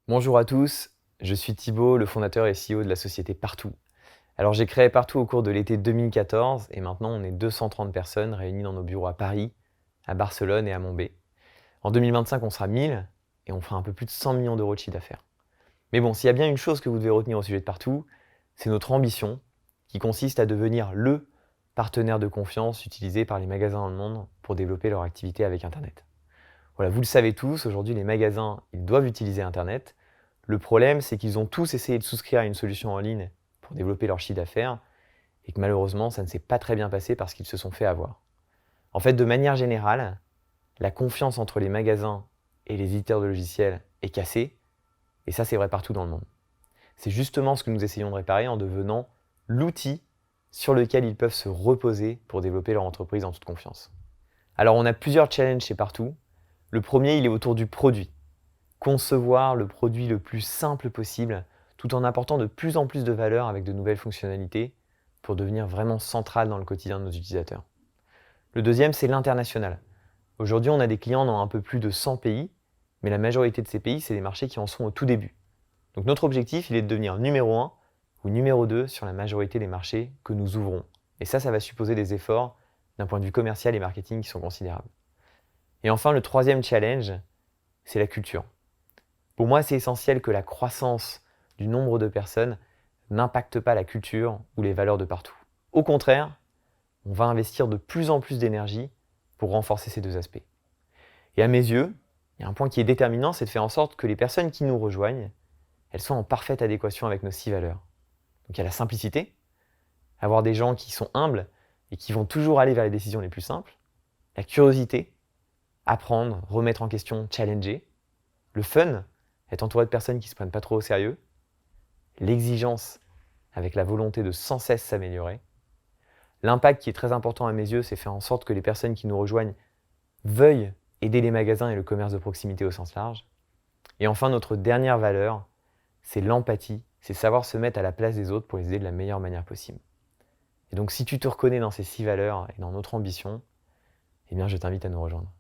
Bonjour à tous, je suis Thibaut, le fondateur et CEO de la société Partout. Alors j'ai créé Partout au cours de l'été 2014 et maintenant on est 230 personnes réunies dans nos bureaux à Paris, à Barcelone et à Mumbai. En 2025 on sera 1000 et on fera un peu plus de 100 millions d'euros de chiffre d'affaires. Mais bon, s'il y a bien une chose que vous devez retenir au sujet de Partout, c'est notre ambition qui consiste à devenir le partenaire de confiance utilisé par les magasins dans le monde pour développer leur activité avec Internet. Voilà, vous le savez tous, aujourd'hui les magasins, ils doivent utiliser Internet. Le problème, c'est qu'ils ont tous essayé de souscrire à une solution en ligne pour développer leur chiffre d'affaires et que malheureusement, ça ne s'est pas très bien passé parce qu'ils se sont fait avoir. En fait, de manière générale, la confiance entre les magasins et les éditeurs de logiciels est cassée et ça, c'est vrai partout dans le monde. C'est justement ce que nous essayons de réparer en devenant l'outil sur lequel ils peuvent se reposer pour développer leur entreprise en toute confiance. Alors, on a plusieurs challenges chez Partout. Le premier, il est autour du produit. Concevoir le produit le plus simple possible, tout en apportant de plus en plus de valeur avec de nouvelles fonctionnalités pour devenir vraiment central dans le quotidien de nos utilisateurs. Le deuxième, c'est l'international. Aujourd'hui, on a des clients dans un peu plus de 100 pays, mais la majorité de ces pays, c'est des marchés qui en sont au tout début. Donc notre objectif, il est de devenir numéro 1 ou numéro 2 sur la majorité des marchés que nous ouvrons. Et ça va supposer des efforts d'un point de vue commercial et marketing qui sont considérables. Et enfin, le troisième challenge, c'est la culture. Pour moi, c'est essentiel que la croissance du nombre de personnes n'impacte pas la culture ou les valeurs de Partout. Au contraire, on va investir de plus en plus d'énergie pour renforcer ces deux aspects. Et à mes yeux, il y a un point qui est déterminant, c'est de faire en sorte que les personnes qui nous rejoignent, elles soient en parfaite adéquation avec nos 6 valeurs. Donc il y a la simplicité, avoir des gens qui sont humbles et qui vont toujours aller vers les décisions les plus simples. La curiosité, apprendre, remettre en question, challenger. Le fun, être entouré de personnes qui ne se prennent pas trop au sérieux. L'exigence, avec la volonté de sans cesse s'améliorer. L'impact qui est très important à mes yeux, c'est faire en sorte que les personnes qui nous rejoignent veuillent aider les magasins et le commerce de proximité au sens large. Et enfin, notre dernière valeur, c'est l'empathie, c'est savoir se mettre à la place des autres pour les aider de la meilleure manière possible. Et donc si tu te reconnais dans ces 6 valeurs et dans notre ambition, eh bien je t'invite à nous rejoindre.